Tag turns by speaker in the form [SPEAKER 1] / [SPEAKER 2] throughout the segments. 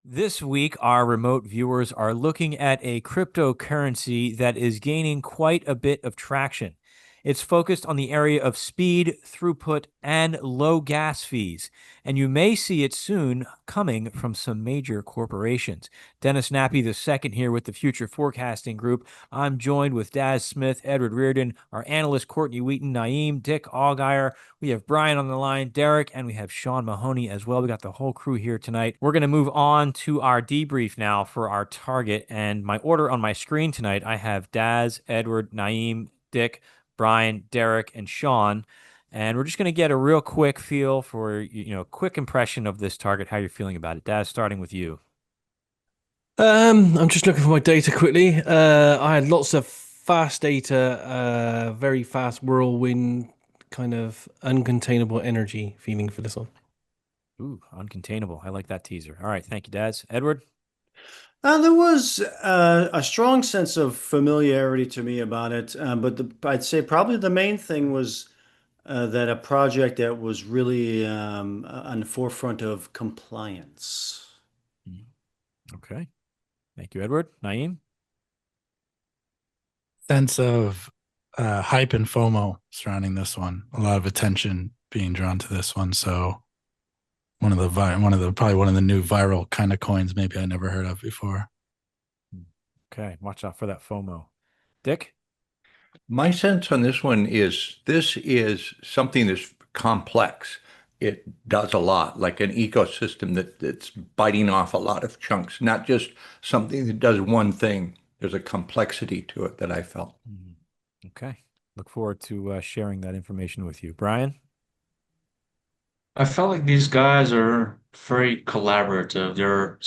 [SPEAKER 1] This week, our remote viewers are looking at a cryptocurrency that is gaining quite a bit of traction. It's focused on the area of speed, throughput, and low gas fees, and you may see it soon coming from some major corporations. Dennis Nappy II here with the Future Forecasting Group. I'm joined with Daz Smith, Edward Reardon, our analyst Courtney Wheaton, Naeem, Dick Allgaier. We have Brian on the line, Derek, and we have Sean Mahoney as well. We got the whole crew here tonight. We're going to move on to our debrief now for our target. And my order on my screen tonight, I have Daz, Edward, Naeem, Dick, Brian, Derek, and Sean. And we're just going to get a real quick feel for, quick impression of this target, how you're feeling about it. Daz, starting with you.
[SPEAKER 2] I'm just looking for my data quickly. I had lots of fast data, very fast whirlwind, kind of uncontainable energy feeling for this one.
[SPEAKER 1] Ooh, uncontainable. I like that teaser. All right. Thank you, Daz. Edward?
[SPEAKER 3] There was a strong sense of familiarity to me about it, but I'd say probably the main thing was that a project that was really on the forefront of compliance.
[SPEAKER 1] Mhm. Okay. Thank you, Edward. Naeem?
[SPEAKER 4] Sense of hype and FOMO surrounding this one. A lot of attention being drawn to this one. So probably one of the new viral kind of coins maybe I never heard of before.
[SPEAKER 1] Okay. Watch out for that FOMO. Dick?
[SPEAKER 5] My sense on this is something that's complex. It does a lot, like an ecosystem that's biting off a lot of chunks, not just something that does one thing. There's a complexity to it that I felt.
[SPEAKER 1] Okay. Look forward to sharing that information with you. Brian?
[SPEAKER 6] I felt like these guys are very collaborative. They're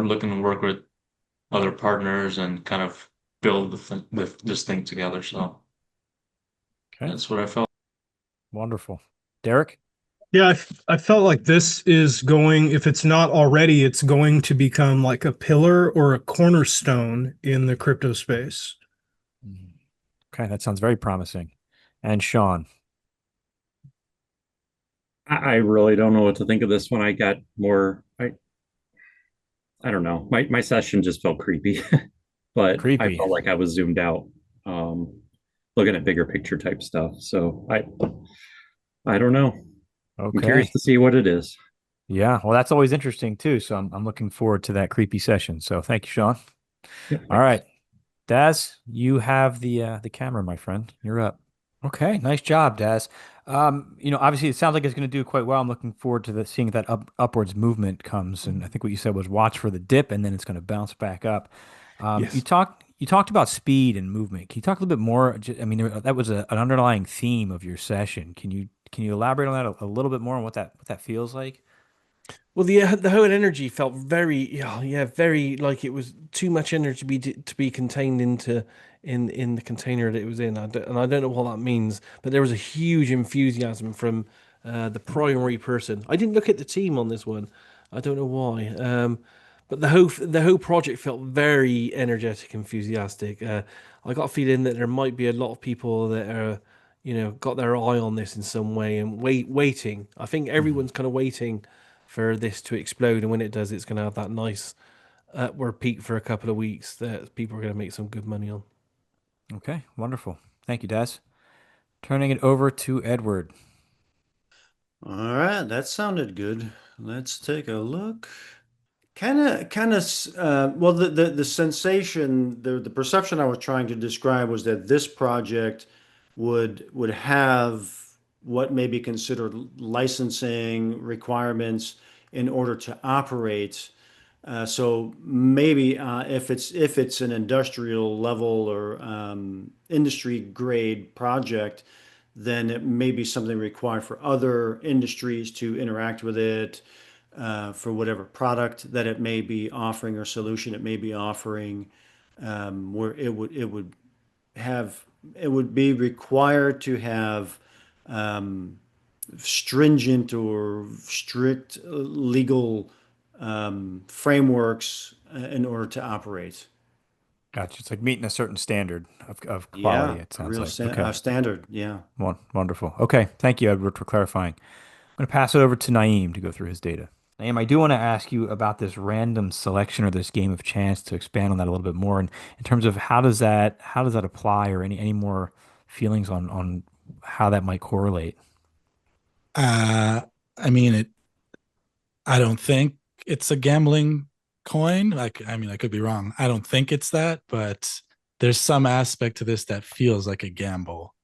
[SPEAKER 6] looking to work with other partners and kind of build this thing together. So
[SPEAKER 1] Okay.
[SPEAKER 6] that's what I felt.
[SPEAKER 1] Wonderful. Derek?
[SPEAKER 7] Yeah, I felt like this is going, if it's not already, it's going to become like a pillar or a cornerstone in the crypto space.
[SPEAKER 1] Okay, that sounds very promising. And Sean?
[SPEAKER 8] I really don't know what to think of this one. I got more, I don't know. My session just felt creepy, but I
[SPEAKER 1] Creepy.
[SPEAKER 8] felt like I was zoomed out, um, looking at bigger picture type stuff. So I don't know. I'm curious
[SPEAKER 1] Okay.
[SPEAKER 8] to see what it is.
[SPEAKER 1] Yeah, well, that's always interesting too. So I'm looking forward to that creepy session. So thank you, Sean.
[SPEAKER 8] Yeah,
[SPEAKER 1] All
[SPEAKER 8] thanks.
[SPEAKER 1] right. Daz, you have the camera, my friend. You're up. Okay, nice job, Daz. Obviously it sounds like it's going to do quite well. I'm looking forward to seeing that upwards movement comes. And I think what you said was watch for the dip, and then it's going to bounce back up. You
[SPEAKER 2] Yes.
[SPEAKER 1] talked about speed and movement. Can you talk a little bit more? I mean, that was an underlying theme of your session. Can you elaborate on that a little bit more on what that feels like?
[SPEAKER 2] Well, the whole energy felt very, yeah, very like it was too much energy to be contained in the container that it was in. And I don't know what that means, but there was a huge enthusiasm from the primary person. I didn't look at the team on this one. I don't know why. But the whole project felt very energetic, enthusiastic. I got a feeling that there might be a lot of people that are, got their eye on this in some way and waiting. I think
[SPEAKER 1] Mhm.
[SPEAKER 2] everyone's kind of waiting for this to explode, and when it does, it's going to have that nice upward peak for a couple of weeks that people are going to make some good money on.
[SPEAKER 1] Okay, wonderful. Thank you, Des. Turning it over to Edward.
[SPEAKER 3] All right, that sounded good. Let's take a look. Well, the sensation, the perception I was trying to describe was that this project would have what may be considered licensing requirements in order to operate. So maybe if it's an industrial level or industry grade project, then it may be something required for other industries to interact with it for whatever product that it may be offering or solution it may be offering, where have it would be required to have stringent or strict legal frameworks in order to operate.
[SPEAKER 1] Gotcha. It's like meeting a certain standard of quality,
[SPEAKER 3] Yeah,
[SPEAKER 1] it
[SPEAKER 3] a
[SPEAKER 1] sounds
[SPEAKER 3] real
[SPEAKER 1] like. Okay.
[SPEAKER 3] standard. Yeah.
[SPEAKER 1] Wonderful. Okay. Thank you, Edward, for clarifying. I'm going to pass it over to Naeem to go through his data. Naim, I do want to ask you about this random selection or this game of chance to expand on that a little bit more in terms of how does that apply or any more feelings on how that might correlate.
[SPEAKER 4] I mean, I don't think it's a gambling coin. Like, I mean, I could be wrong. I don't think it's that, but there's some aspect to this that feels like a gamble.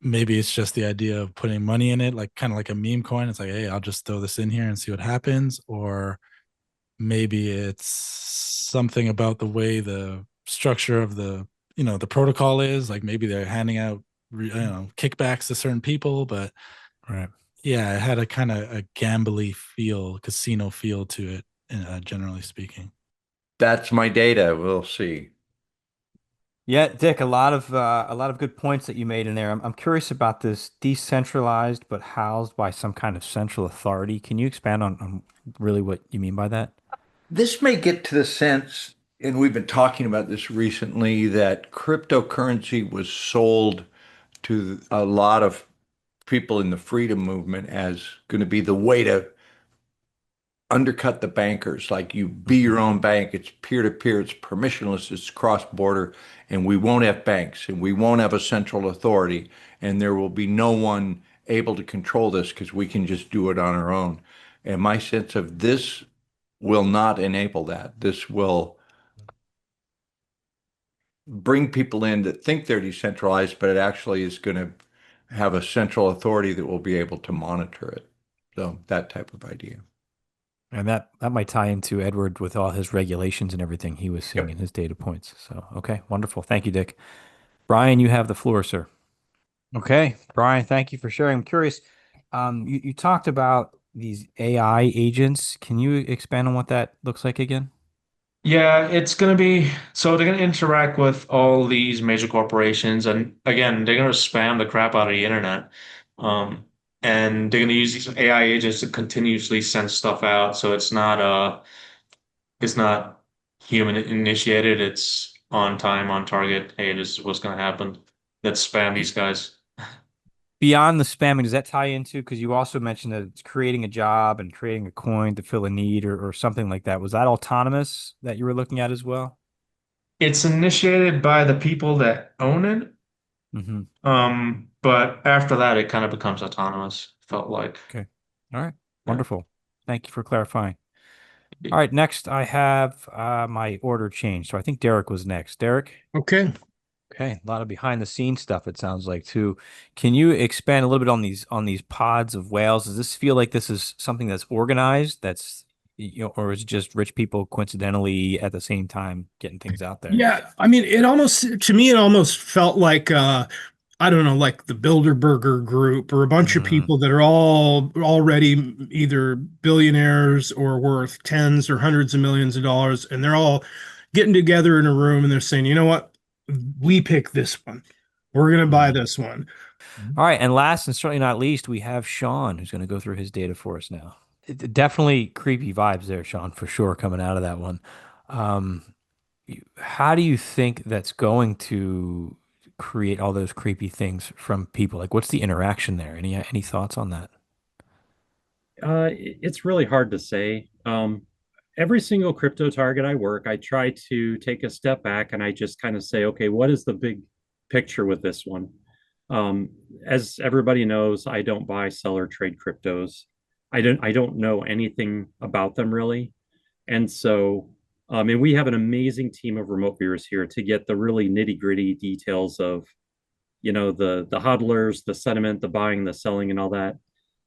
[SPEAKER 4] Maybe it's just the idea of putting money in it, like kind of like a meme coin. It's like, hey, I'll just throw this in here and see what happens. Or maybe it's something about the way the structure of the protocol is. Like maybe they're handing out, kickbacks to certain people, but
[SPEAKER 1] Right.
[SPEAKER 4] yeah, it had a kind of a gambly feel, casino feel to it, generally speaking.
[SPEAKER 5] That's my data. We'll see.
[SPEAKER 1] Yeah, Dick, a lot of good points that you made in there. I'm curious about this decentralized but housed by some kind of central authority. Can you expand on really what you mean by that?
[SPEAKER 5] This may get to the sense, and we've been talking about this recently, that cryptocurrency was sold to a lot of people in the freedom movement as going to be the way to undercut the bankers. Like you be your own bank, it's peer to peer, it's permissionless, it's cross border, and we won't have banks and we won't have a central authority, and there will be no one able to control this because we can just do it on our own. And my sense of this will not enable that. This will bring people in that think they're decentralized, but it actually is going to have a central authority that will be able to monitor it. So that type of idea.
[SPEAKER 1] And that might tie into Edward with all his regulations and everything he was seeing in his data points. So, okay, wonderful. Thank you, Dick. Brian, you have the floor, sir. Okay, Brian, thank you for sharing. I'm curious. You talked about these AI agents. Can you expand on what that looks like again?
[SPEAKER 6] Yeah, it's gonna be so they're gonna interact with all these major corporations, and again, they're gonna spam the crap out of the internet. Um, and they're gonna use these AI agents to continuously send stuff out. So it's not human initiated, it's on time, on target. Hey, this is what's gonna happen. Let's spam these guys.
[SPEAKER 1] Beyond the spamming, does that tie into, because you also mentioned that it's creating a job and creating a coin to fill a need or something like that. Was that autonomous that you were looking at as well?
[SPEAKER 6] It's initiated by the people that own it.
[SPEAKER 1] Mm-hmm.
[SPEAKER 6] But after that, it kind of becomes autonomous, felt like.
[SPEAKER 1] Okay. All right.
[SPEAKER 6] Yeah.
[SPEAKER 1] Wonderful. Thank you for clarifying. All right. Next, I have my order changed. So I think Derek was next. Derek?
[SPEAKER 7] Okay.
[SPEAKER 1] Okay. A lot of behind the scenes stuff, it sounds like, too. Can you expand a little bit on these pods of whales? Does this feel like this is something that's organized, or is it just rich people coincidentally at the same time getting things out there?
[SPEAKER 7] Yeah, I mean, to me, it almost felt like, I don't know, like the Bilderberger Group or a bunch of
[SPEAKER 1] Mm,
[SPEAKER 7] people that are all already either billionaires or worth tens or hundreds of millions of dollars, and they're all getting together in a room and they're saying, you know what, we pick this one, we're gonna buy
[SPEAKER 1] mm.
[SPEAKER 7] this one.
[SPEAKER 1] All right. And last and certainly not least, we have Sean, who's going to go through his data for us now. Definitely creepy vibes there, Sean, for sure, coming out of that one. Um, how do you think that's going to create all those creepy things from people? Like, what's the interaction there? Any thoughts on that?
[SPEAKER 8] It's really hard to say. Every single crypto target I work, I try to take a step back and I just kind of say, okay, what is the big picture with this one? Um, as everybody knows, I don't buy, sell, or trade cryptos. I don't know anything about them really. And so, and we have an amazing team of remote viewers here to get the really nitty-gritty details of, the hodlers, the sentiment, the buying, the selling, and all that.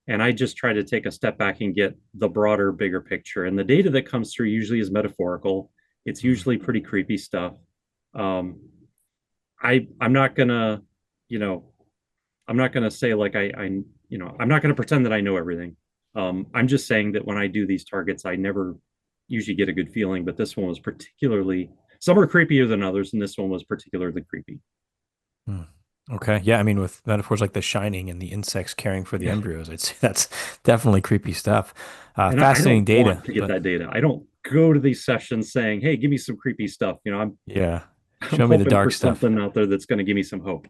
[SPEAKER 8] And I just try to take a step back and get the broader, bigger picture. And the data that comes through usually is metaphorical. It's
[SPEAKER 1] Mm,
[SPEAKER 8] usually pretty creepy stuff. Um, I'm not gonna, you know, I'm not gonna say like I'm not gonna pretend that I know everything. I'm just saying that when I do these targets, I never usually get a good feeling, but this one was particularly, some are creepier than others, and this one was particularly creepy.
[SPEAKER 1] mm. Okay. Yeah. I mean, with metaphors like The Shining and the insects caring for the
[SPEAKER 8] Yeah.
[SPEAKER 1] embryos, I'd say that's definitely creepy stuff.
[SPEAKER 8] And I
[SPEAKER 1] Fascinating
[SPEAKER 8] don't
[SPEAKER 1] data,
[SPEAKER 8] want to get
[SPEAKER 1] but
[SPEAKER 8] that data. I don't go to these sessions saying, "Hey, give me some creepy stuff."
[SPEAKER 1] yeah,
[SPEAKER 8] I'm
[SPEAKER 1] show me the
[SPEAKER 8] hoping for
[SPEAKER 1] dark stuff.
[SPEAKER 8] something out there that's going to give me some hope.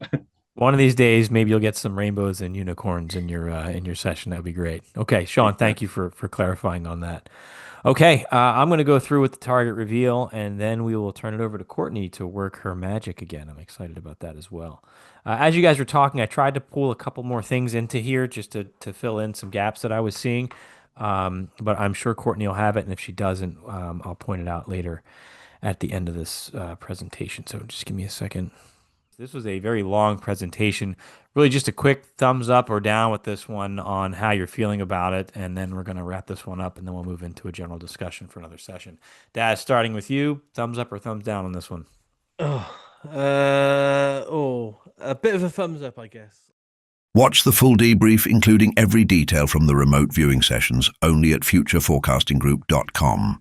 [SPEAKER 1] One of these days, maybe you'll get some rainbows and unicorns in your session. That would be great. Okay, Sean, thank you for clarifying on that. Okay, I'm going to go through with the target reveal, and then we will turn it over to Courtney to work her magic again. I'm excited about that as well. As you guys were talking, I tried to pull a couple more things into here just to fill in some gaps that I was seeing, but I'm sure Courtney will have it, and if she doesn't, I'll point it out later at the end of this presentation. So just give me a second. This was a very long presentation. Really just a quick thumbs up or down with this one on how you're feeling about it. And then we're going to wrap this one up and then we'll move into a general discussion for another session. Daz, starting with you, thumbs up or thumbs down on this one?
[SPEAKER 2] A bit of a thumbs up, I guess.
[SPEAKER 9] Watch the full debrief, including every detail from the remote viewing sessions, only at futureforecastinggroup.com.